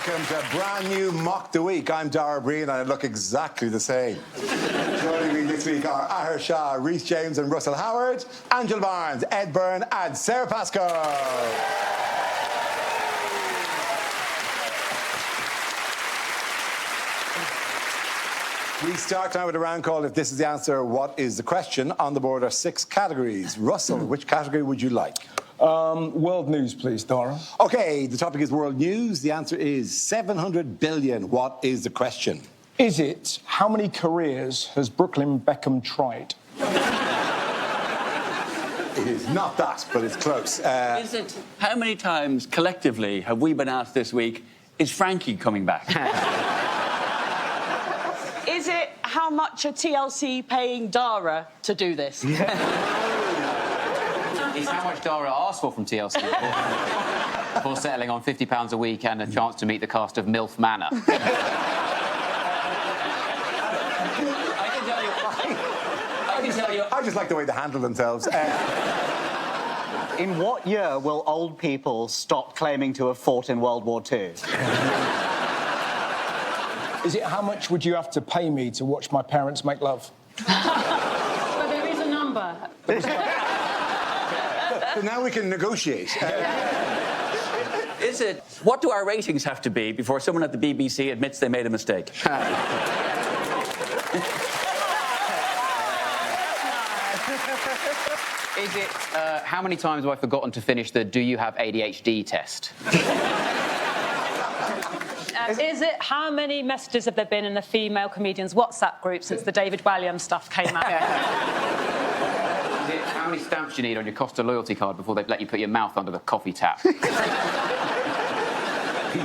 Welcome to a brand new Mock the Week. I'm Dara Ó Briain and I look exactly the same. Joining me this week are Ahir Shah, Rhys James and Russell Howard, Angela Barnes, Ed Byrne and Sarah Pascoe. We start now with a round called If This Is the Answer, What Is the Question? On the board are 6 categories. Russell, which category would you like? World news, please, Dara. OK, the topic is world news. The answer is 700 billion. What is the question? Is it, how many careers has Brooklyn Beckham tried? It is not that, but it's close. Is it, how many times collectively have we been asked this week, is Frankie coming back? Is it, how much are TLC paying Dara to do this? It's how much Dara asked for from TLC before settling on £50 a week and a chance to meet the cast of MILF Manor. I can tell you. I just like the way they handle themselves. In what year will old people stop claiming to have fought in World War II? Is it, how much would you have to pay me to watch my parents make love? But there is a number. So now we can negotiate. Is it, what do our ratings have to be before someone at the BBC admits they made a mistake? Is it, how many times have I forgotten to finish the Do You Have ADHD test? Is it, how many messages have there been in the female comedians' WhatsApp group since the David Walliams stuff came out? Is it, how many stamps do you need on your Costa loyalty card before they let you put your mouth under the coffee tap? You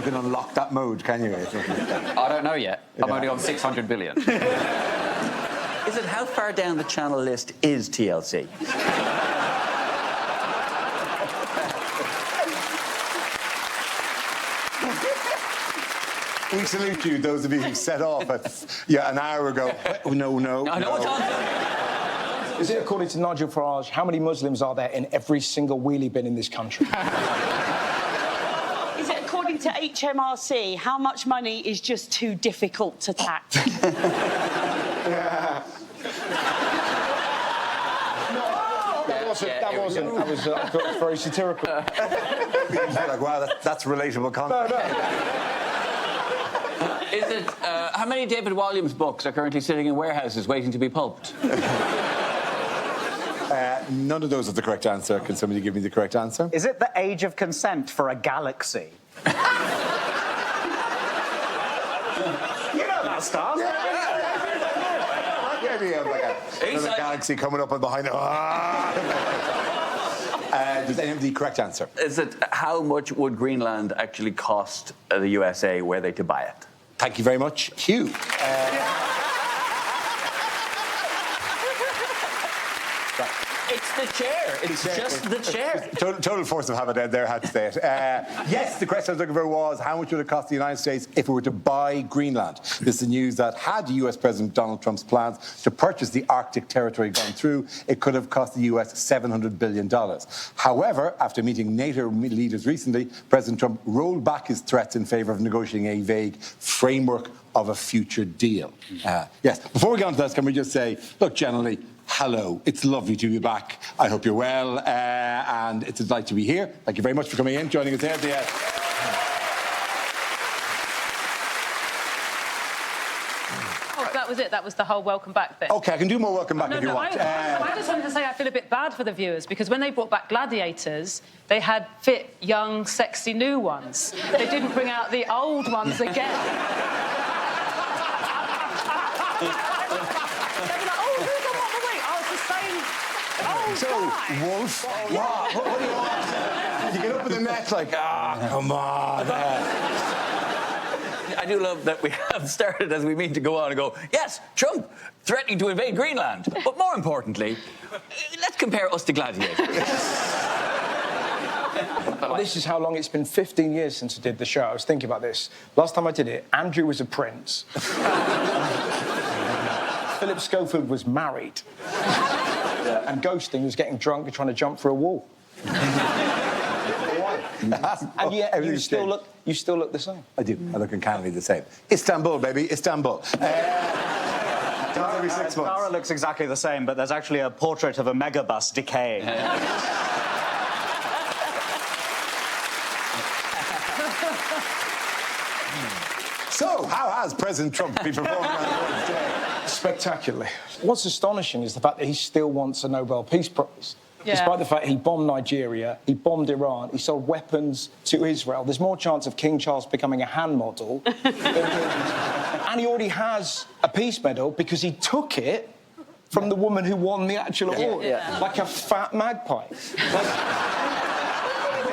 can unlock that mode, can you? I don't know yet. I'm only on 600 billion. Is it, how far down the channel list is TLC? We salute you, those of you who set off an hour ago. No. No, it's on. Is it, according to Nigel Farage, how many Muslims are there in every single wheelie bin in this country? Is it, according to HMRC, how much money is just too difficult to tax? That wasn't. I thought it was very satirical. Like, wow, that's relatable content. No. Is it, how many David Walliams books are currently sitting in warehouses waiting to be pulped? None of those are the correct answer. Can somebody give me the correct answer? Is it the age of consent for a galaxy? You know that stuff. Yeah, we have like another galaxy coming up and behind it. Does anyone have the correct answer? Is it, how much would Greenland actually cost the USA were they to buy it? Thank you very much. Hugh. It's the chair. It's just the chair. Total force of habit there, had to say it. Yes, the question I was looking for was how much would it cost the United States if it were to buy Greenland? This is the news that had US President Donald Trump's plans to purchase the Arctic territory gone through, it could have cost the US $700 billion. However, after meeting NATO leaders recently, President Trump rolled back his threats in favour of negotiating a vague framework of a future deal. Yes, before we go on to this, can we just say, look, generally, hello. It's lovely to be back. I hope you're well, and it's a delight to be here. Thank you very much for coming in, joining us here. Oh, that was it. That was the whole welcome back bit. OK, I can do more welcome back if you want. I just wanted to say I feel a bit bad for the viewers because when they brought back Gladiators, they had fit, young, sexy new ones. They didn't bring out the old ones again. So, Wolf, what do you want? You get up in the net like, come on. I do love that we have started as we mean to go on and go, yes, Trump threatening to invade Greenland. But more importantly, let's compare us to gladiators. This is how long it's been. 15 years since I did the show. I was thinking about this. Last time I did it, Andrew was a prince. Philip Schofield was married. And Ghosting was getting drunk and trying to jump through a wall. Why? And yet you Everything's still changed. look the same. I do. I look uncannily the same. Istanbul, baby, Istanbul. Every 6 months. Dara looks exactly the same, but there's actually a portrait of a megabus decaying. So, how has President Trump been performing on the Lord's Day? Spectacularly. What's astonishing is the fact that he still wants a Nobel Peace Prize. Yeah. Despite the fact he bombed Nigeria, he bombed Iran, he sold weapons to Israel. There's more chance of King Charles becoming a hand model. And he already has a peace medal because he took it from the woman who won the actual award. Like a fat magpie.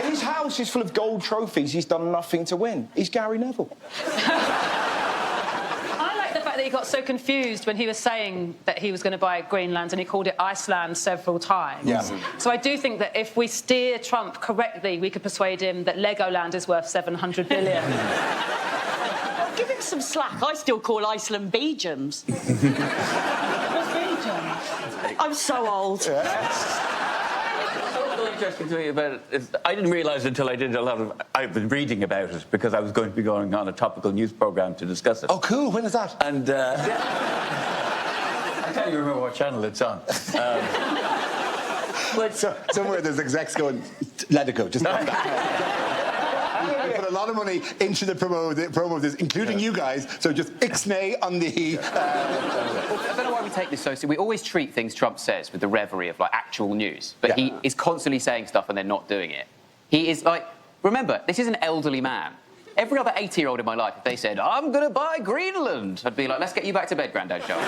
His house is full of gold trophies. He's done nothing to win. He's Gary Neville. I like the fact that he got so confused when he was saying that he was going to buy Greenland and he called it Iceland several times. Yeah. So I do think that if we steer Trump correctly, we could persuade him that Legoland is worth 700 billion. Give him some slack. I still call Iceland Beejams. I'm so old. What's so interesting to me about it is I didn't realise until I've been reading about it because I was going to be going on a topical news programme to discuss it. Oh, cool. When is that? And I can't even remember what channel it's on. But somewhere there's execs going, let it go, just stop that. We put a lot of money into the promo of this, including you guys, so just ixnay on the... I don't know why we take this so seriously. We always treat things Trump says with the reverie of, like, actual news. But he is constantly saying stuff and they're not doing it. He is, like... Remember, this is an elderly man. Every other 80-year-old in my life, if they said, I'm going to buy Greenland, I'd be like, let's get you back to bed, Grandad Charles.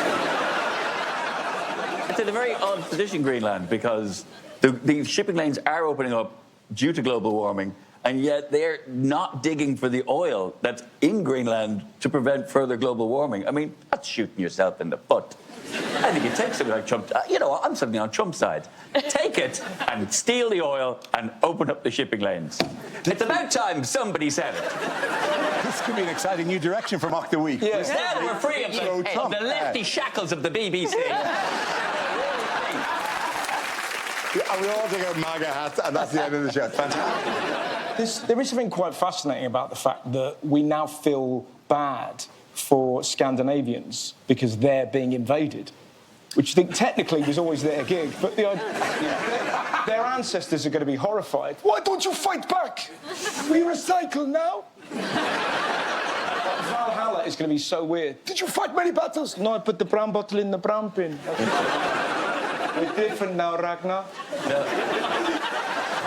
It's in a very odd position, Greenland, because the shipping lanes are opening up due to global warming, and yet they're not digging for the oil that's in Greenland to prevent further global warming. I mean, that's shooting yourself in the foot. I think it takes something like Trump. You know, I'm something on Trump's side. Take it and steal the oil and open up the shipping lanes. It's about time somebody said it. This could be an exciting new direction for Mock the Week. Now that we're free of Trump. the lefty shackles of the BBC. And we all take our MAGA hats, and that's the end of the show. Fantastic. There is something quite fascinating about the fact that we now feel bad for Scandinavians because they're being invaded, which I think technically was always their gig, but their ancestors are going to be horrified. Why don't you fight back? We recycle now. Valhalla is going to be so weird. Did you fight many battles? No, I put the brown bottle in the brown bin. We're different now, Ragnar.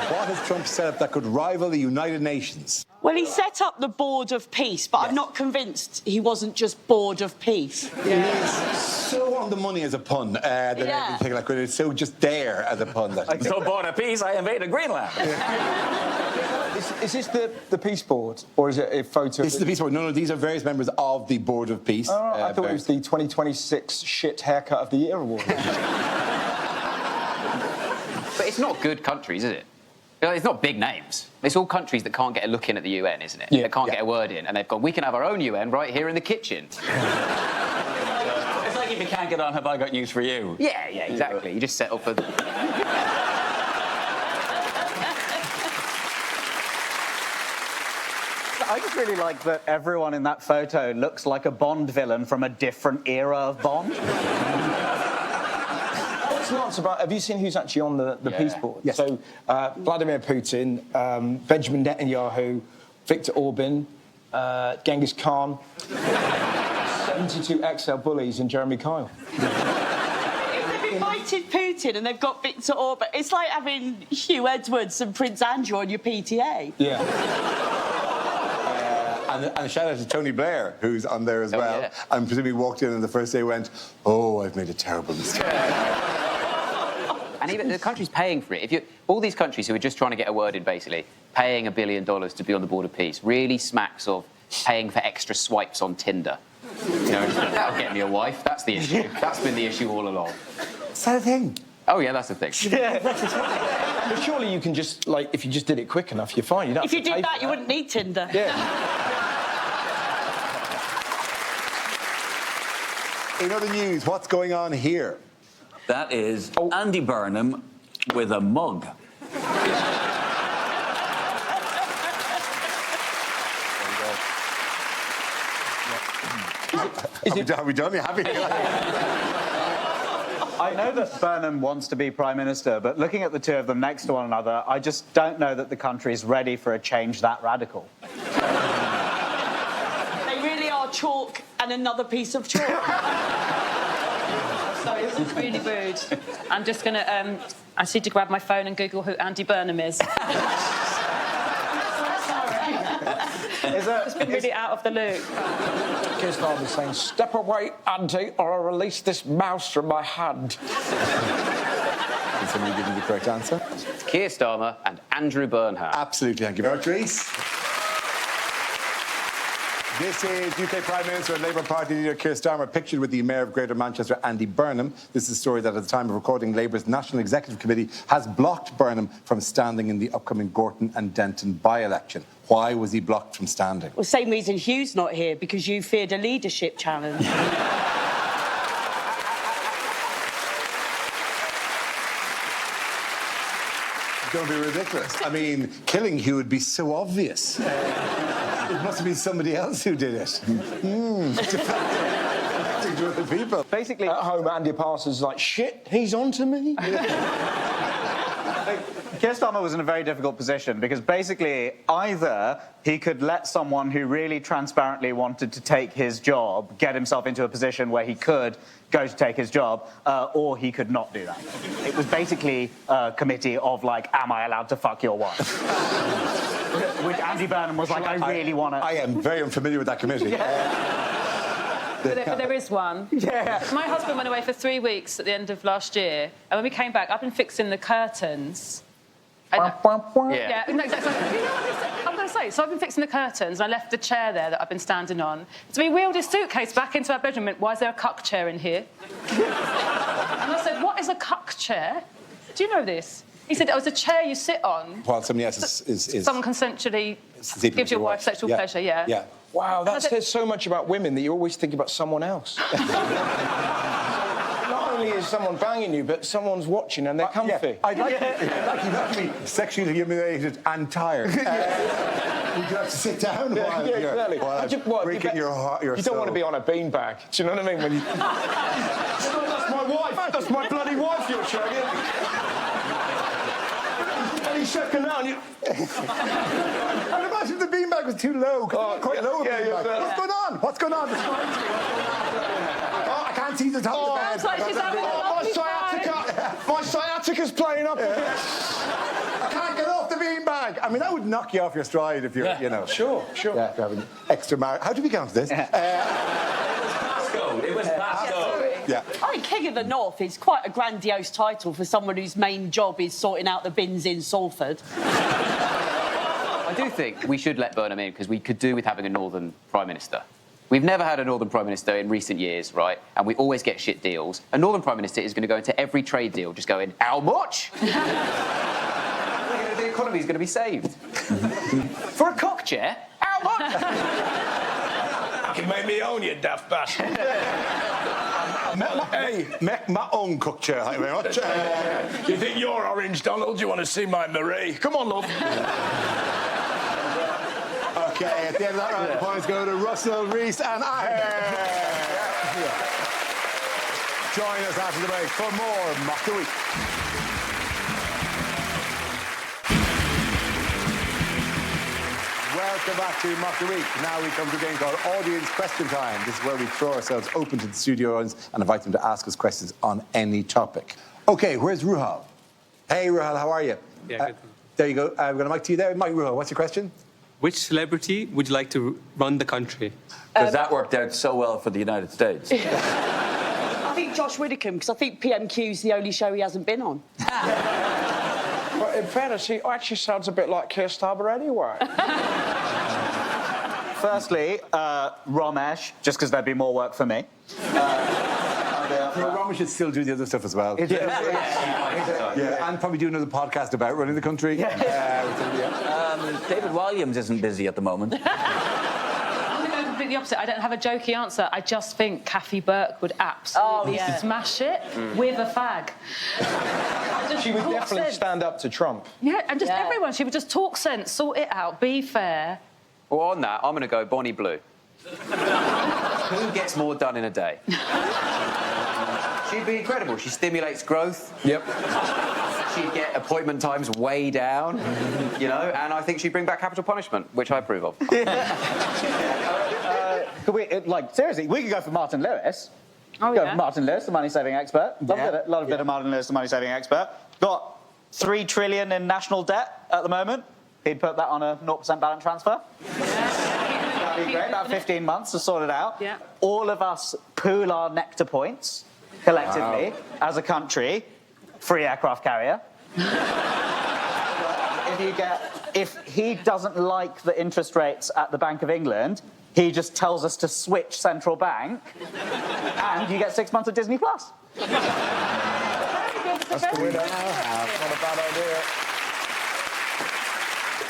What has Trump set up that could rival the United Nations? Well, he set up the Board of Peace, but I'm not convinced he wasn't just bored of peace. He is so on the money as a pun that everything like it's so just there as a pun. That So bored of peace, I invaded Greenland. Is this the Peace Board, or is it a photo? This is the Peace Board. No, these are various members of the Board of Peace. Oh, I thought it was the 2026 Shit Haircut of the Year award. But it's not good countries, is it? You know, it's not big names. It's all countries that can't get a look in at the UN, isn't it? Yeah. They can't get a word in, and they've gone, we can have our own UN right here in the kitchen. It's like if you can't get on, have I got news for you? Yeah, exactly. You just settle for... I just really like that everyone in that photo looks like a Bond villain from a different era of Bond. What's nuts about... Have you seen who's actually on the Peace Board? Yes. So, Vladimir Putin, Benjamin Netanyahu, Viktor Orban, Genghis Khan, 72 XL bullies and Jeremy Kyle. They've invited Putin and they've got Viktor Orban. It's like having Hugh Edwards and Prince Andrew on your PTA. Yeah. And a shout out to Tony Blair, who's on there as well. Yeah. And presumably walked in and the first day went, oh, I've made a terrible mistake. And even the country's paying for it. All these countries who are just trying to get a word in, basically, paying $1 billion to be on the Board of Peace, really smacks of paying for extra swipes on Tinder. You know, that'll get me a wife. That's the issue. That's been the issue all along. Is that a thing? Oh, yeah, that's the thing. But surely you can just, like, if you just did it quick enough, you're fine. You don't If you did that, you wouldn't need Tinder. Yeah. In other news, what's going on here? That is Andy Burnham with a mug. Are we done? Are you happy? I know that Burnham wants to be Prime Minister, but looking at the two of them next to one another, I just don't know that the country is ready for a change that radical. They really are chalk and another piece of chalk. Sorry, this is really rude. I'm just going to... I just need to grab my phone and Google who Andy Burnham is. It's been really out of the loop. Keir Starmer's saying, "Step away, Andy, or I'll release this mouse from my hand." Can somebody give me the correct answer? It's Keir Starmer and Andrew Burnham. Absolutely, thank you very much, Reece. This is UK Prime Minister and Labour Party leader Keir Starmer pictured with the Mayor of Greater Manchester, Andy Burnham. This is a story that at the time of recording, Labour's National Executive Committee has blocked Burnham from standing in the upcoming Gorton and Denton by-election. Why was he blocked from standing? Well, same reason Hugh's not here, because you feared a leadership challenge. Don't be ridiculous. I mean, killing Hugh would be so obvious. It must have been somebody else who did it. Deflecting to other people. Basically, at home, Andy Parsons is like, "Shit, he's on to me." Keir Starmer was in a very difficult position because basically either he could let someone who really transparently wanted to take his job get himself into a position where he could go to take his job, or he could not do that. It was basically a committee of, like, am I allowed to fuck your wife? Which Andy Burnham was like, I really want to... I am very unfamiliar with that committee. But there is one. Yeah. My husband went away for 3 weeks at the end of last year, and when we came back, I've been fixing the curtains. Yeah, no, exactly. You know what I'm going to say? So I've been fixing the curtains, and I left the chair there that I've been standing on. So he wheeled his suitcase back into our bedroom and went, "Why is there a cuck chair in here?" And I said, "What is a cuck chair? Do you know this?" He said, "Oh, it's a chair you sit on." While somebody else is Someone consensually sleeping gives with your wife sexual pleasure, yeah. Yeah. Wow, that says so much about women that you always think about someone else. Not only is someone banging you, but someone's watching and they're comfy. Yeah. I'd like to be sexually humiliated and tired. Would you have to sit down while you're exactly. breaking your You don't want to be on a beanbag. Do you know what I mean? When you... That's my wife. That's my bloody wife you're shagging. And he's shaking out and you... I'd imagine the beanbag was too low. Quite low. What's going on? What's going on? I can't see the top of the bed. Sounds like she's having a lovely time. My sciatica's playing up. I can't get off the beanbag. I mean, that would knock you off your stride if you're, you know. Sure. Yeah, having extra How do we count this? It was Pasco. Yeah. I think King of the North is quite a grandiose title for someone whose main job is sorting out the bins in Salford. I do think we should let Burnham in because we could do with having a Northern Prime Minister. We've never had a Northern Prime Minister in recent years, right? And we always get shit deals. A Northern Prime Minister is going to go into every trade deal just going, "How much?" The economy's going to be saved. For a cock chair? How much? I can make me own, you daft bastard. Make my own cook chair, thank you very much. You think you're orange, Donald? You want to see my Marie? Come on, love. Okay, at the end of that round, the points go to Russell, Reece and I. Join us after the break for more Mock the Week. Welcome back to Mock the Week. Now we come to a game called Audience Question Time. This is where we throw ourselves open to the studio audience and invite them to ask us questions on any topic. Okay, where's Ruhal? Hey, Ruhal, how are you? Yeah, good. There you go. I've got a mic to you there. Mike Ruhal, what's your question? Which celebrity would you like to run the country? Because that worked out so well for the United States. I think Josh Widdicombe, because I think PMQ's the only show he hasn't been on. But in fairness, he actually sounds a bit like Keir Starmer anyway. Firstly, Ramesh, just because there'd be more work for me. Roman should still do the other stuff as well. Yeah, and probably do another podcast about running the country. David Walliams isn't busy at the moment. I'm going to go completely opposite. I don't have a jokey answer. I just think Kathy Burke would absolutely smash it with a fag. She would definitely stand up to Trump. Yeah, and just everyone. She would just talk sense, sort it out, be fair. Well, on that, I'm going to go Bonnie Blue. Who gets more done in a day? She'd be incredible. She stimulates growth. Yep. She'd get appointment times way down, you know, and I think she'd bring back capital punishment, which I approve of. Could we, seriously, we could go for Martin Lewis. Oh, Go yeah. for Martin Lewis, the money-saving expert. A lot of bit of Martin Lewis, the money-saving expert. Got $3 trillion in national debt at the moment. He'd put that on a 0% balance transfer. That'd be great. About 15 months to sort it out. Yeah. All of us pool our nectar points collectively as a country. Free aircraft carrier. If he doesn't like the interest rates at the Bank of England, he just tells us to switch central bank, and you get 6 months of Disney Plus. That's the way to have. Not a bad idea.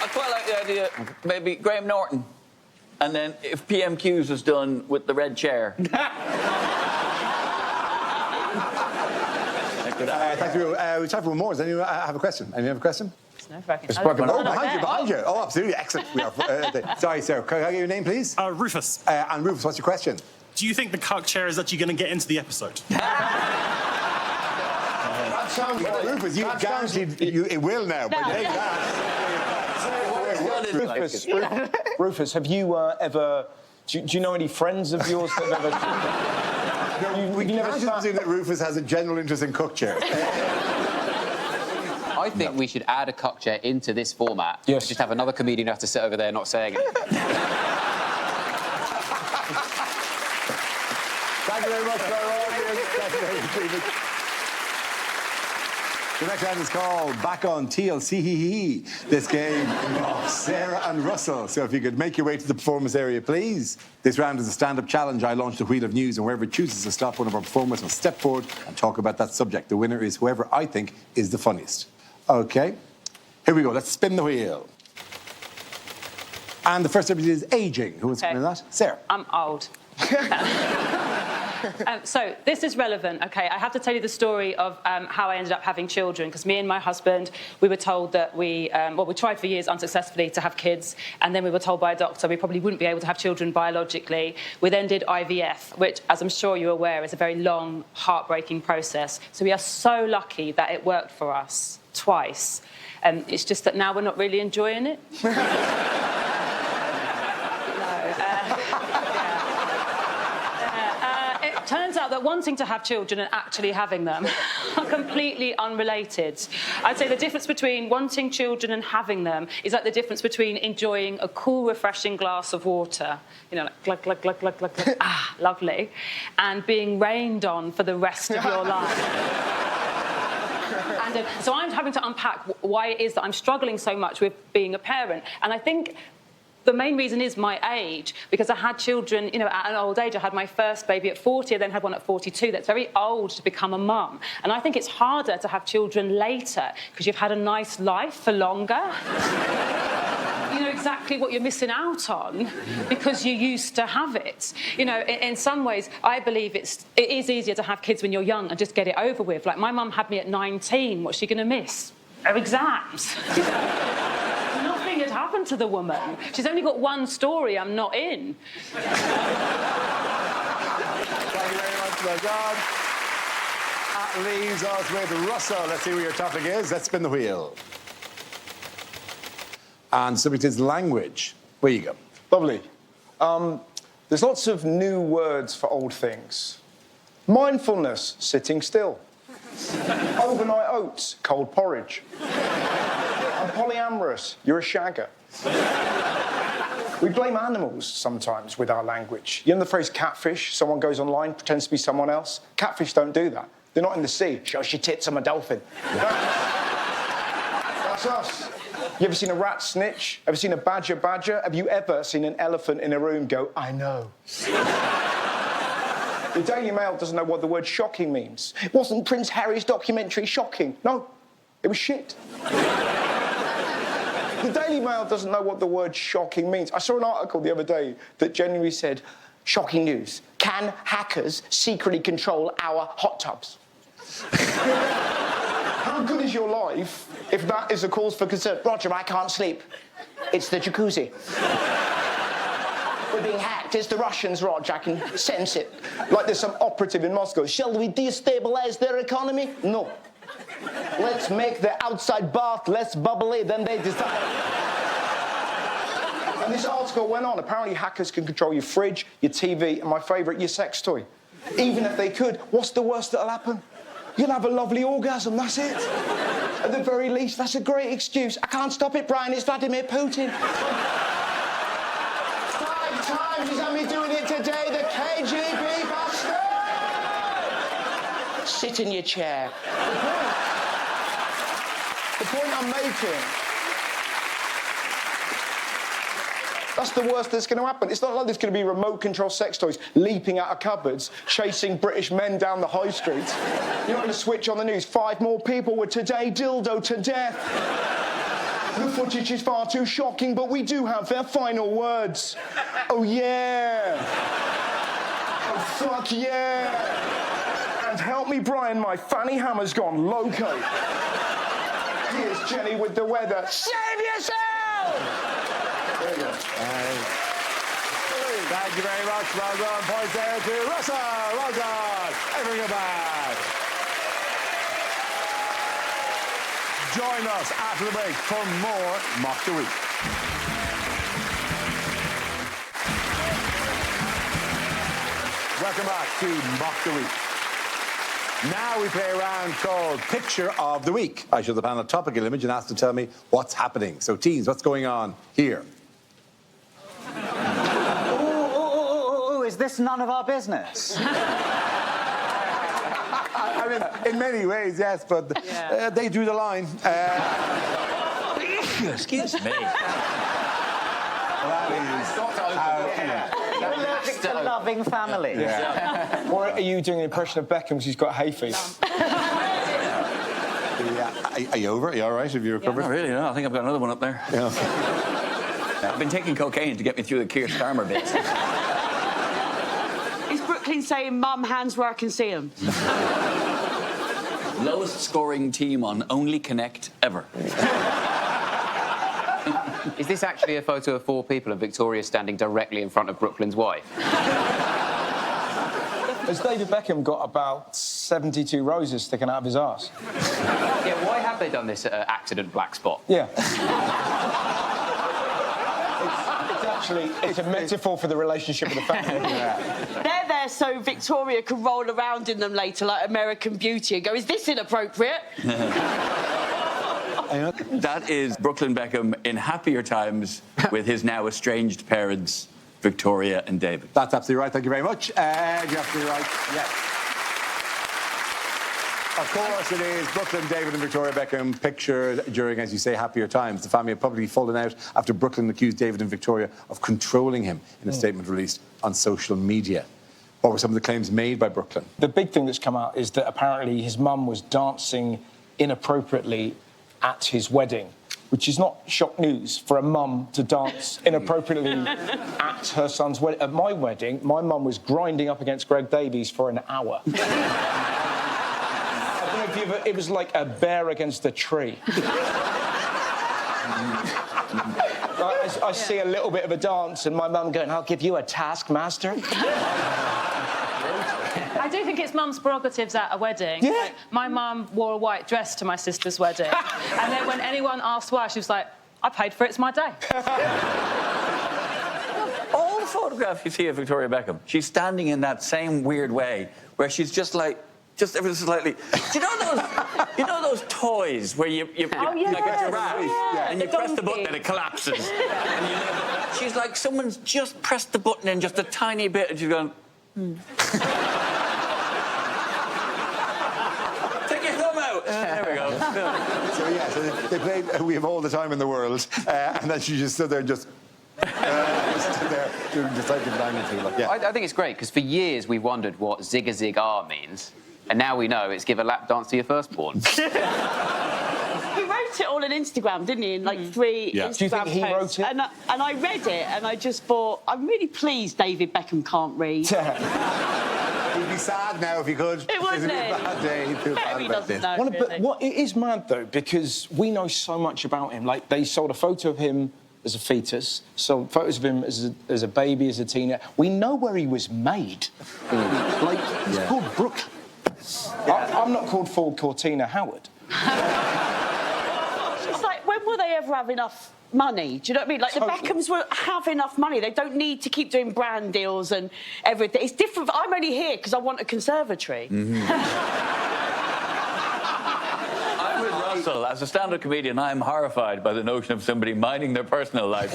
I quite like the idea, maybe Graham Norton. And then if PMQs was done with the red chair. Thank you. We time for one more. Does anyone have a question? Anyone have a question? It's nerve-wracking. Oh, behind you. Oh, absolutely. Excellent. We are, sorry, sir. Can I get your name, please? Rufus. And Rufus, what's your question? Do you think the cuck chair is actually going to get into the episode? That sounds like... Rufus, you guaranteed it will now. But take that. Rufus, have you ever... Do you know any friends of yours that have ever... We can't assume that Rufus has a general interest in cook chairs. I think we should add a cuck chair into this format. Yes. Just have another comedian have to sit over there not saying it. Thank you very much, Dara Ó Briain. The next round is called Back on TLC. This game involves Sarah and Russell. So if you could make your way to the performance area, please. This round is a stand-up challenge. I launch the wheel of news, and wherever it chooses to stop, one of our performers will step forward and talk about that subject. The winner is whoever I think is the funniest. OK, here we go. Let's spin the wheel. And the first subject is ageing. Who wants to come in that? Sarah. I'm old. So this is relevant, OK? I have to tell you the story of how I ended up having children, because me and my husband, we were told that we tried for years unsuccessfully to have kids, and then we were told by a doctor we probably wouldn't be able to have children biologically. We then did IVF, which, as I'm sure you're aware, is a very long, heartbreaking process. So we are so lucky that it worked for us twice. It's just that now we're not really enjoying it. It turns out that wanting to have children and actually having them are completely unrelated. I'd say the difference between wanting children and having them is like the difference between enjoying a cool, refreshing glass of water, you know, like glug, glug, glug, glug, glug, glug, ah, lovely, and being rained on for the rest of your life. And so I'm having to unpack why it is that I'm struggling so much with being a parent. And I think the main reason is my age, because I had children, you know, at an old age. I had my first baby at 40, I then had one at 42. That's very old to become a mum. And I think it's harder to have children later, because you've had a nice life for longer. You know exactly what you're missing out on because you used to have it. You know, in some ways, I believe it is easier to have kids when you're young and just get it over with. Like, my mum had me at 19. What's she going to miss? Her exams. Nothing had happened to the woman. She's only got one story I'm not in. Thank you very much, my God. That leaves us with Russell. Let's see what your topic is. Let's spin the wheel. And subject is language. Where you go? Lovely. There's lots of new words for old things. Mindfulness, sitting still. Overnight oats, cold porridge. I'm polyamorous, you're a shagger. We blame animals sometimes with our language. You know the phrase catfish? Someone goes online, pretends to be someone else. Catfish don't do that. They're not in the sea. Shows your tits, I'm a dolphin. That's us. You ever seen a rat snitch? Ever seen a badger? Have you ever seen an elephant in a room go, I know? The Daily Mail doesn't know what the word shocking means. Wasn't Prince Harry's documentary shocking? No, it was shit. The Daily Mail doesn't know what the word shocking means. I saw an article the other day that genuinely said, shocking news, can hackers secretly control our hot tubs? How good is your life if that is a cause for concern? Roger, I can't sleep. It's the jacuzzi. We're being hacked. It's the Russians, Rog. I can sense it. Like there's some operative in Moscow. Shall we destabilize their economy? No. Let's make the outside bath less bubbly than they decide. And this article went on. Apparently hackers can control your fridge, your TV, and my favourite, your sex toy. Even if they could, what's the worst that'll happen? You'll have a lovely orgasm, that's it. At the very least, that's a great excuse. I can't stop it, Brian, it's Vladimir Putin. 5 times he's had me doing it today, the KGB bastard! Sit in your chair. The point I'm making... That's the worst that's going to happen. It's not like there's going to be remote control sex toys leaping out of cupboards, chasing British men down the high street. You're not going to switch on the news. 5 more people were today dildoed to death. The footage is far too shocking, but we do have their final words. Oh, yeah. Oh, fuck yeah. And help me, Brian, my fanny hammer's gone loco. Here's Jenny with the weather. Save yourself! There you go. Thank you very much. Well done. Points there to Russell. Well done. Everything go back. Join us after the break for more Mock the Week. Welcome back to Mock the Week. Now we play a round called Picture of the Week. I show the panel a topical image and ask them to tell me what's happening. So, teams, what's going on here? Is this none of our business? I mean, in many ways, yes, but they drew the line. Excuse me. You're allergic to loving families. Yeah. Or are you doing an impression of Beckham because he's got hay fever? Are you over? Are you all right? Have you recovered? Not really, no. I think I've got another one up there. Yeah. I've been taking cocaine to get me through the Keir Starmer bits. Is Brooklyn saying, Mum, hands where I can see them? Lowest scoring team on Only Connect ever. Is this actually a photo of 4 people and Victoria standing directly in front of Brooklyn's wife? Has David Beckham got about 72 roses sticking out of his arse? Yeah, why have they done this at an accident black spot? Yeah. It's a metaphor for the relationship of the family. They're there so Victoria can roll around in them later like American Beauty and go, is this inappropriate? That is Brooklyn Beckham in happier times with his now estranged parents, Victoria and David. That's absolutely right. Thank you very much. You're absolutely right. Yes. Of course it is. Brooklyn, David and Victoria Beckham pictured during, as you say, happier times. The family have publicly fallen out after Brooklyn accused David and Victoria of controlling him in a statement released on social media. What were some of the claims made by Brooklyn? The big thing that's come out is that apparently his mum was dancing inappropriately at his wedding, which is not shock news for a mum to dance inappropriately at her son's wedding. At my wedding, my mum was grinding up against Greg Davies for an hour. It was like a bear against a tree. I see a little bit of a dance and my mum going, I'll give you a task, master. I do think it's mum's prerogatives at a wedding. Yeah. Like, my mum wore a white dress to my sister's wedding. And then when anyone asked why, she was like, I paid for it, it's my day. All the photographs you see of Victoria Beckham, she's standing in that same weird way where she's just like, just ever so slightly. Do you know those toys where you like a giraffe, and you press the button and it collapses? And she's like, someone's just pressed the button in just a tiny bit, and she's going. Take your thumb out. There we go. So they played We Have All the Time in the World, and then she just stood there and just. Stood there doing decisive banging. Like, I think it's great because for years we've wondered what zig a zig R means. And now we know it's give a lap dance to your firstborn. He wrote it all on Instagram, didn't he? In like 3 Instagram Do you think he posts. wrote it? And I read it and I just thought, I'm really pleased David Beckham can't read. He'd be sad now if he could. It wouldn't. It'd be a bad day. He'd feel bad He about doesn't this. know, really. It is mad, though, because we know so much about him. Like, they sold a photo of him as a fetus, saw photos of him as a baby, as a teenager. We know where he was made. Like, he's called Brooklyn. I'm not called Ford Cortina Howard. It's like, when will they ever have enough money? Do you know what I mean? Like, the Beckhams will have enough money. They don't need to keep doing brand deals and everything. It's different. I'm only here because I want a conservatory. I'm with Russell. As a stand-up comedian, I am horrified by the notion of somebody minding their personal life.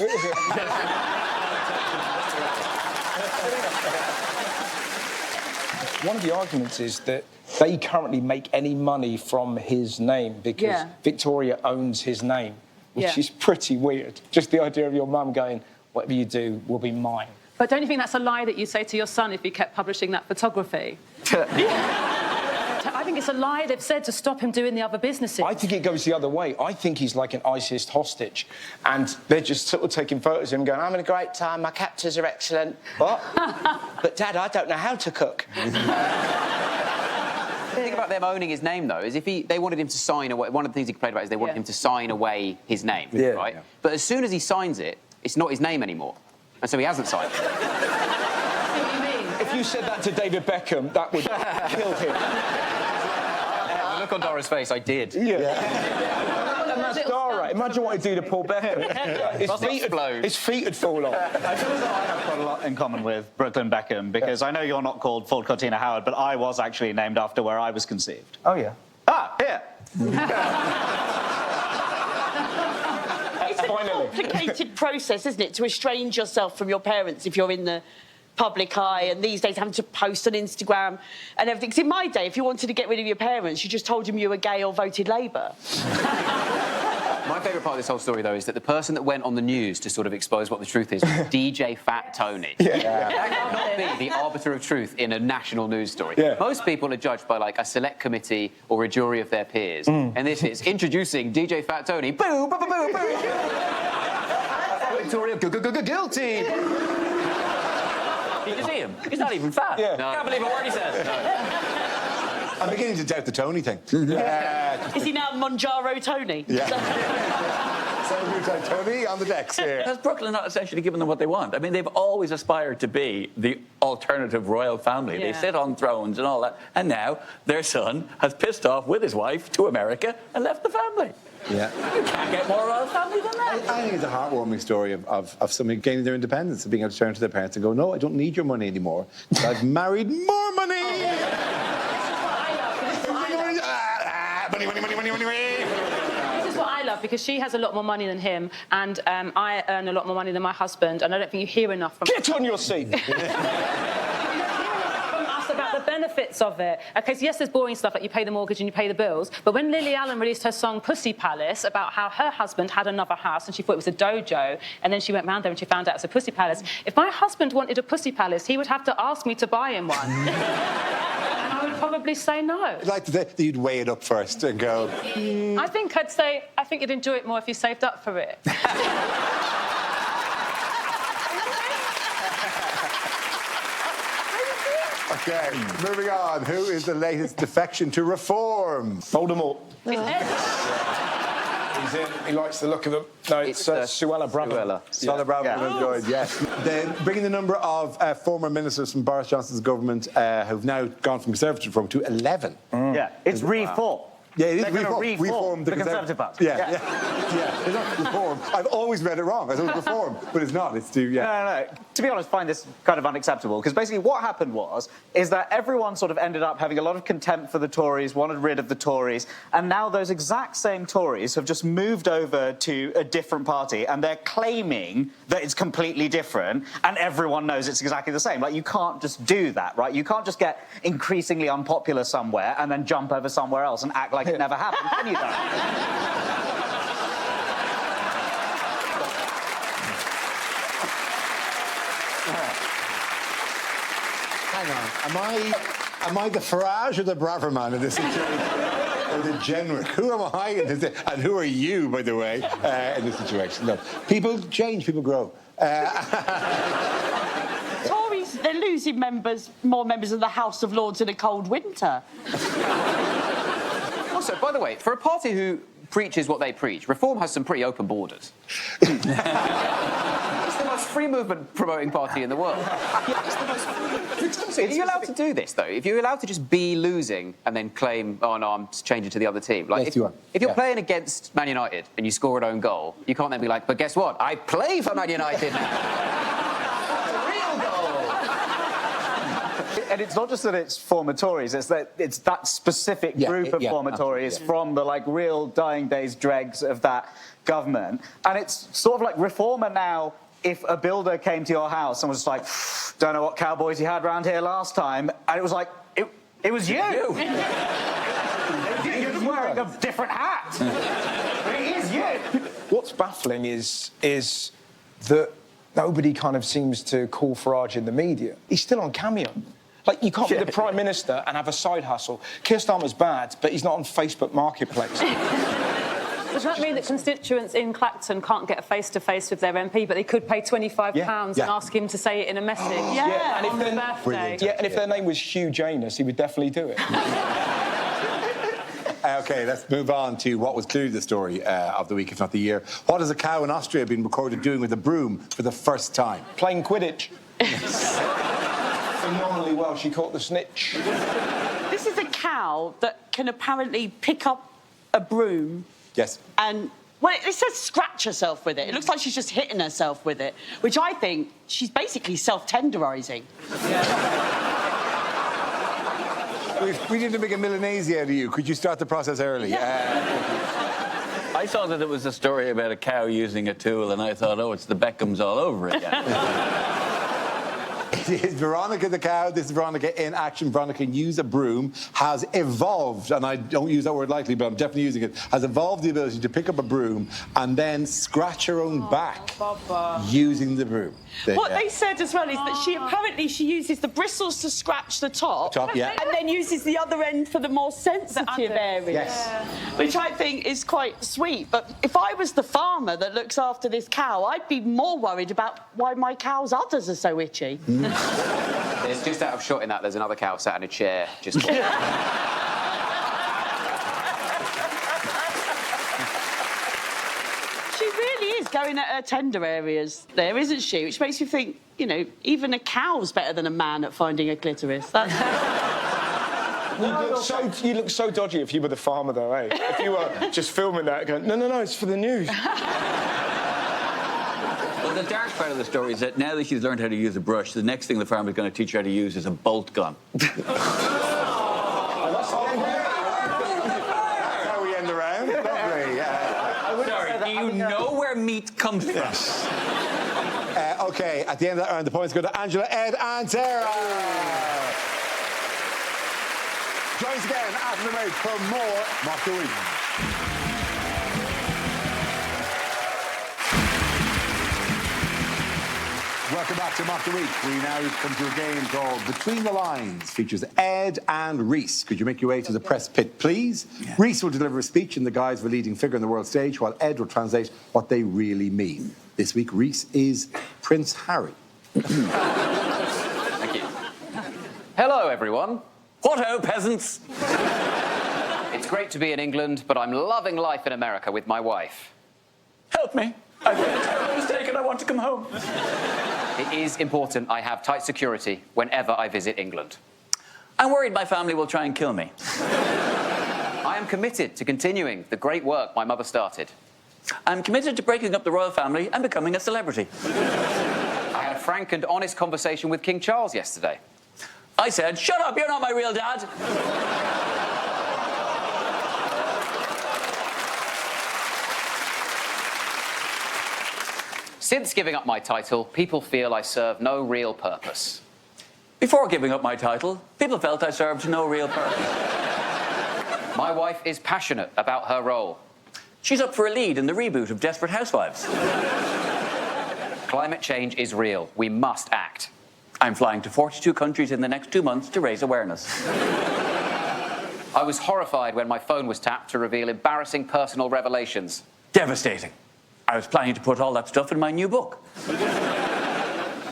One of the arguments is that they currently make any money from his name because Victoria owns his name, which is pretty weird. Just the idea of your mum going, whatever you do will be mine. But don't you think that's a lie that you say to your son if he kept publishing that photography? I think it's a lie they've said to stop him doing the other businesses. I think it goes the other way. I think he's like an ISIS hostage, and they're just sort of taking photos of him going, I'm having a great time, my captors are excellent. What? But, Dad, I don't know how to cook. The thing about them owning his name, though, is if they wanted him to sign away... One of the things he complained about is they wanted him to sign away his name, right? Yeah. But as soon as he signs it, it's not his name anymore. And so he hasn't signed it. If you said that to David Beckham, that would kill him. The look on Dara's face, I did. And that's Dara. Imagine what he'd do to Paul Beckham. His feet would fall off. I feel as though I have quite a lot in common with Brooklyn Beckham, because I know you're not called Ford Cortina Howard, but I was actually named after where I was conceived. Oh, yeah. Ah, here. It's a complicated process, isn't it, to estrange yourself from your parents if you're in the public eye, and these days having to post on Instagram and everything. 'Cause in my day, if you wanted to get rid of your parents, you just told them you were gay or voted Labour. My favourite part of this whole story, though, is that the person that went on the news to sort of expose what the truth is was DJ Fat Tony. That cannot be the arbiter of truth in a national news story. Most people are judged by, like, a select committee or a jury of their peers. And this is introducing DJ Fat Tony. Boo, boo, boo, boo, boo. Victoria, guilty. Did you see him? He's not even fat. No. Can't believe a word he says. I'm beginning to doubt the Tony thing. Is he now Monjaro Tony? So Tony on the decks here. Has Brooklyn not essentially given them what they want? I mean, they've always aspired to be the alternative royal family. They sit on thrones and all that. And now their son has pissed off with his wife to America and left the family. You can't get more royal family than that. I think it's a heartwarming story of somebody gaining their independence and being able to turn to their parents and go, no, I don't need your money anymore. I've married more money. Money. This is what I love, because she has a lot more money than him, and I earn a lot more money than my husband, and I don't think you hear enough from... Get on your seat! About the benefits of it. Okay, so yes, there's boring stuff like you pay the mortgage and you pay the bills, but when Lily Allen released her song Pussy Palace about how her husband had another house and she thought it was a dojo, and then she went round there and she found out it's a pussy palace. If my husband wanted a pussy palace, he would have to ask me to buy him one. And I would probably say no. Like that you'd weigh it up first and go... I think I'd say, I think you'd enjoy it more if you saved up for it. OK, moving on. Who is the latest defection to reform? Voldemort. It's Ed. He's in. He likes the look of them. No, it's Suella Braverman. Suella Braverman joined, yes. Bringing the number of former ministers from Boris Johnson's government who've now gone from Conservative reform to 11. Yeah, it's reform. Yeah, it is They're reform the Conservative Party. Yeah. It's not reform. I've always read it wrong. I thought it was reform, but it's not. It's to, No. To be honest, I find this kind of unacceptable, because basically what happened is that everyone sort of ended up having a lot of contempt for the Tories, wanted rid of the Tories, and now those exact same Tories have just moved over to a different party, and they're claiming that it's completely different, and everyone knows it's exactly the same. Like, you can't just do that, right? You can't just get increasingly unpopular somewhere and then jump over somewhere else and act like it never happened, can you, though? Hang on. Am I the Farage or the Braverman in this situation? Or the Jenrick? Who am I in this? And who are you, by the way, in this situation? No. People change, people grow. Tories, they're losing more members of the House of Lords in a cold winter. Also, by the way, for a party who preaches what they preach. Reform has some pretty open borders. It's the most free movement promoting party in the world. It's the most free. Are you allowed to do this, though? If you're allowed to just be losing and then claim, oh, no, I'm changing to the other team. Like, yes, you are. If you're playing against Man United and you score an own goal, you can't then be like, but guess what? I play for Man United now. Real goal. And it's not just that it's former Tories, it's that specific group of former Tories from the, like, real dying days dregs of that government. And it's sort of like Reformer now. If a builder came to your house and was like, don't know what cowboys you had round here last time, and it was like, it was you. You're just wearing a different hat. But it is you. What's baffling is that nobody kind of seems to call Farage in the media. He's still on Cameo. Like, you can't be the Prime Minister and have a side hustle. Keir Starmer's bad, but he's not on Facebook Marketplace. Does that mean that constituents in Clacton can't get a face-to-face with their MP, but they could pay £25 and ask him to say it in a message? And on their birthday. Yeah, and if their name was Hugh Janus, he would definitely do it. OK, let's move on to what was clearly the story of the week, if not the year. What has a cow in Austria been recorded doing with a broom for the first time? Playing Quidditch. Phenomenally well, she caught the snitch. This is a cow that can apparently pick up a broom. Yes. And, well, it says scratch herself with it. It looks like she's just hitting herself with it, which I think she's basically self-tenderising. We need to make a Milanese out of you. Could you start the process early? I saw that it was a story about a cow using a tool, and I thought, oh, it's the Beckhams all over again. It is Veronica the cow. This is Veronica in action. Veronica can use a broom, has evolved, and I don't use that word lightly, but I'm definitely using it, has evolved the ability to pick up a broom and then scratch her own back using the broom. What they said as well is that she uses the bristles to scratch the top, and then uses the other end for the more sensitive areas, which I think is quite sweet. But if I was the farmer that looks after this cow, I'd be more worried about why my cow's udders are so itchy. There's just out of shot in that, there's another cow sat in a chair just... She really is going at her tender areas there, isn't she? Which makes you think, you know, even a cow's better than a man at finding a clitoris. That's... You look so dodgy if you were the farmer, though, eh? If you were just filming that going, no, it's for the news. Well, the dark part of the story is that now that she's learned how to use a brush, the next thing the farmer's going to teach her how to use is a bolt gun. That's how we end the round. Lovely. Sorry, do you know where meat comes from? OK, at the end of that round, the points go to Angela, Ed and Sarah. Join us again after the break for more Mock the Week. Welcome back to Mock the Week. We now come to a game called Between the Lines. Features Ed and Reese. Could you make your way to the press pit, please? Yeah. Reese will deliver a speech in the guise of a leading figure on the world stage, while Ed will translate what they really mean. This week, Reese is Prince Harry. Thank you. Hello, everyone. What-ho, peasants? It's great to be in England, but I'm loving life in America with my wife. Help me. I've made a terrible mistake and I want to come home. It is important I have tight security whenever I visit England. I'm worried my family will try and kill me. I am committed to continuing the great work my mother started. I'm committed to breaking up the royal family and becoming a celebrity. I had a frank and honest conversation with King Charles yesterday. I said, shut up, you're not my real dad. Since giving up my title, people feel I serve no real purpose. Before giving up my title, people felt I served no real purpose. My wife is passionate about her role. She's up for a lead in the reboot of Desperate Housewives. Climate change is real. We must act. I'm flying to 42 countries in the next 2 months to raise awareness. I was horrified when my phone was tapped to reveal embarrassing personal revelations. Devastating. I was planning to put all that stuff in my new book.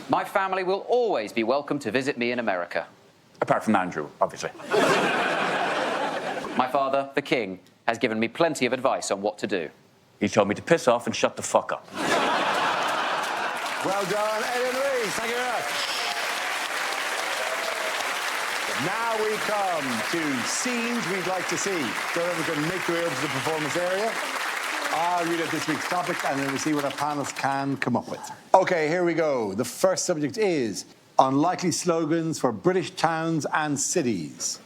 My family will always be welcome to visit me in America. Apart from Andrew, obviously. My father, the king, has given me plenty of advice on what to do. He told me to piss off and shut the fuck up. Well done, Ellen Rees. Thank you very much. Now we come to scenes we'd like to see. So we're going to make your way over to the performance area. I'll read out this week's topic and then we'll see what our panelists can come up with. OK, here we go. The first subject is unlikely slogans for British towns and cities.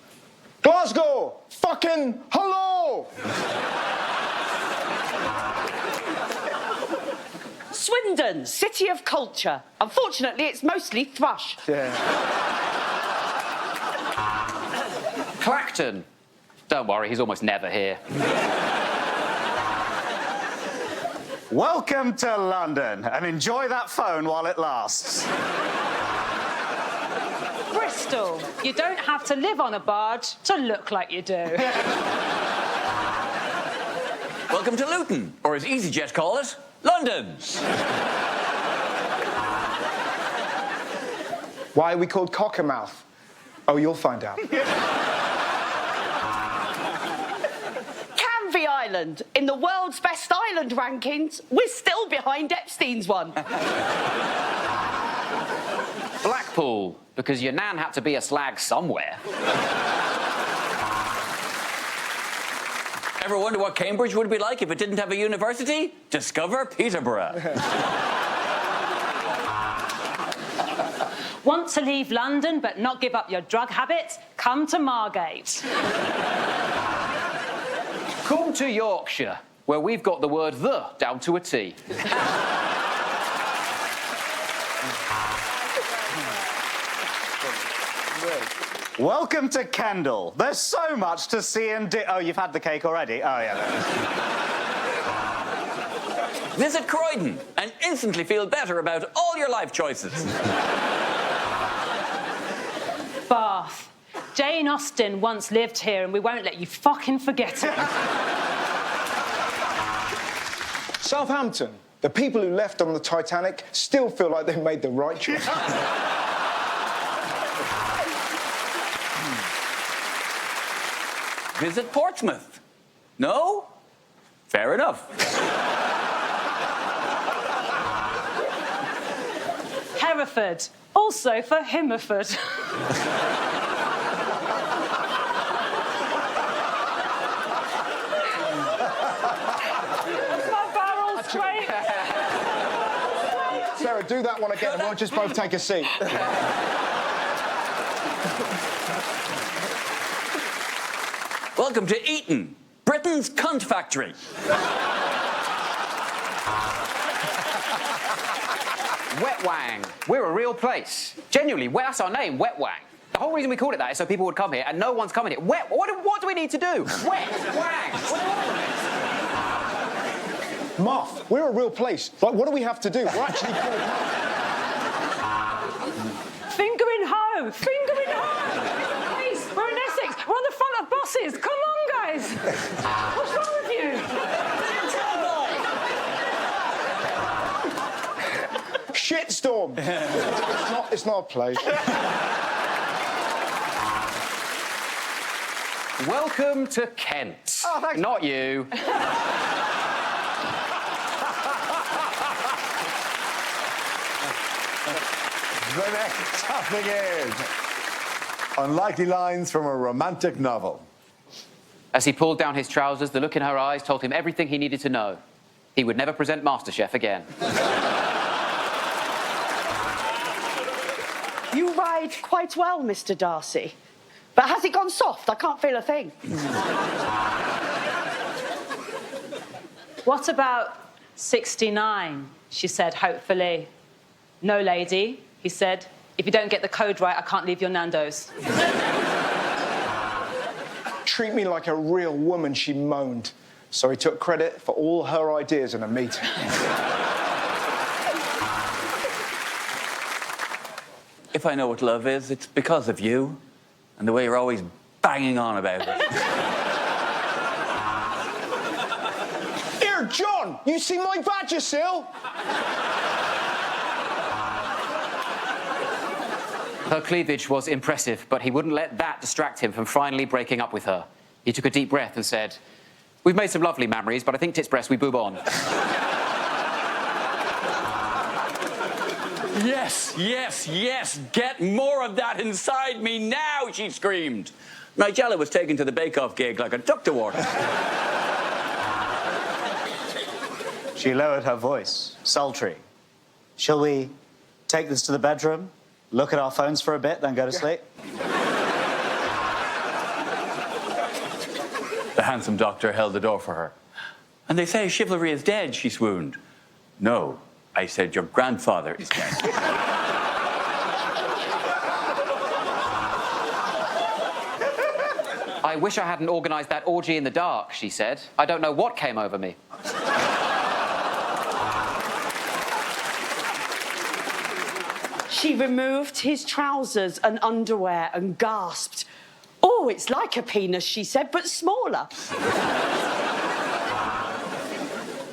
Glasgow, fucking hello! Swindon, city of culture. Unfortunately, it's mostly thrush. Clacton. Don't worry, he's almost never here. Welcome to London, and enjoy that phone while it lasts. Bristol, you don't have to live on a barge to look like you do. Welcome to Luton, or as EasyJet call it, London. Why are we called Cockermouth? Oh, you'll find out. Canvey Island, in the world's best island rankings, we're still behind Epstein's one. Blackpool, because your nan had to be a slag somewhere. Ever wonder what Cambridge would be like if it didn't have a university? Discover Peterborough. Want to leave London but not give up your drug habit? Come to Margate. Come to Yorkshire, where we've got the word the down to a T. Welcome to Kendal. There's so much to see and do. Oh, you've had the cake already? Oh, yeah. Visit Croydon and instantly feel better about all your life choices. Bath. Jane Austen once lived here and we won't let you fucking forget it. Southampton. The people who left on the Titanic still feel like they made the right choice. Visit Portsmouth. No? Fair enough. Hereford. Also for Himmerford. My barrel's straight. Sarah, do that one again and we'll just both take a seat. Welcome to Eton, Britain's cunt factory. Wet Wang. We're a real place. Genuinely, that's our name, Wet Wang. The whole reason we called it that is so people would come here, and no one's coming here. What do we need to do? Wet Wang. Muff. We're a real place. Like, what do we have to do? We're actually called Muff. Finger in hoe. Finger in hoe. Please, we're in Essex. We're on the front of buses. Come on, guys. What's wrong with you? Shitstorm. It's not a place. Welcome to Kent. Oh, thanks. Not you. The next topic is unlikely lines from a romantic novel. As he pulled down his trousers, the look in her eyes told him everything he needed to know. He would never present MasterChef again. You ride quite well, Mr. Darcy. But has it gone soft? I can't feel a thing. What about 69? She said, hopefully. No, lady, he said. If you don't get the code right, I can't leave your Nando's. Treat me like a real woman, she moaned. So he took credit for all her ideas in a meeting. If I know what love is, it's because of you and the way you're always banging on about it. Here, John, you see my Vagisil? Her cleavage was impressive, but he wouldn't let that distract him from finally breaking up with her. He took a deep breath and said, We've made some lovely memories, but I think tits breast we boob on. Yes, yes, yes! Get more of that inside me now, she screamed. Nigella was taken to the bake-off gig like a duck to water. She lowered her voice, sultry. Shall we take this to the bedroom, look at our phones for a bit, then go to sleep? The handsome doctor held the door for her. And they say chivalry is dead, she swooned. No, I said your grandfather is dead. I wish I hadn't organised that orgy in the dark, she said. I don't know what came over me. She removed his trousers and underwear and gasped. Oh, it's like a penis, she said, but smaller.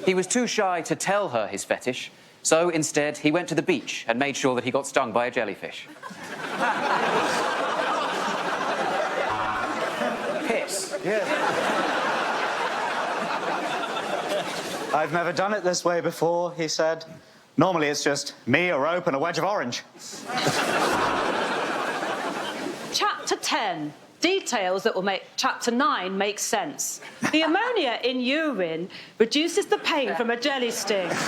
He was too shy to tell her his fetish, so instead he went to the beach and made sure that he got stung by a jellyfish. Piss. Yeah. I've never done it this way before, he said. Normally it's just me, a rope, and a wedge of orange. Chapter 10. Details that will make Chapter 9 make sense. The ammonia in urine reduces the pain from a jelly sting. Being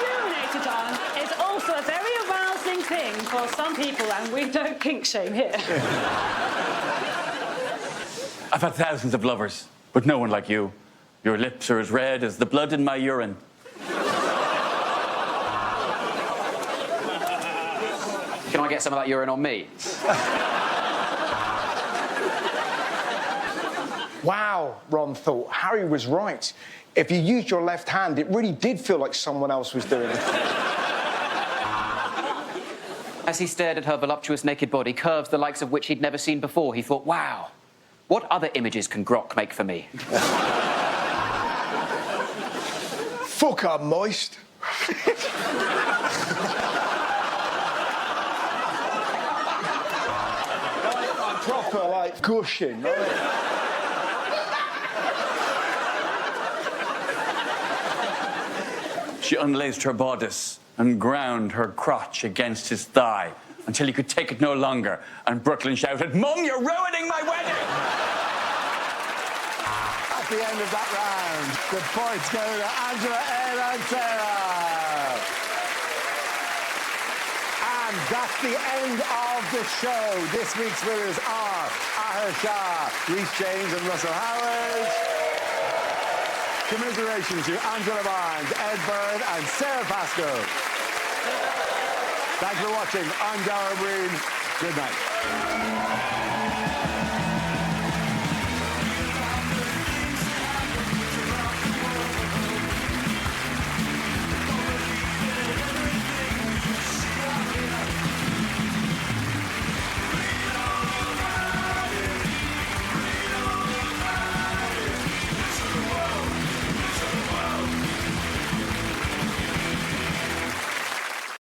urinated on is also a very arousing thing for some people, and we don't kink shame here. I've had thousands of lovers, but no one like you. Your lips are as red as the blood in my urine. Can I get some of that urine on me? Wow, Ron thought. Harry was right. If you used your left hand, it really did feel like someone else was doing it. As he stared at her voluptuous naked body, curves the likes of which he'd never seen before, he thought, wow, what other images can Grok make for me? Fuck, I'm moist. I'm proper, like, gushing. She unlaced her bodice and ground her crotch against his thigh until he could take it no longer, and Brooklyn shouted, Mum, you're ruining my wedding! At the end of that round, the points go to Angela, Ed and Sarah. And that's the end of the show. This week's winners are Ahar Shah, Rhys James and Russell Howard. Commiserations to Angela Barnes, Ed Byrne and Sarah Pascoe. Thanks for watching. I'm Dara Ó Briain. Good night.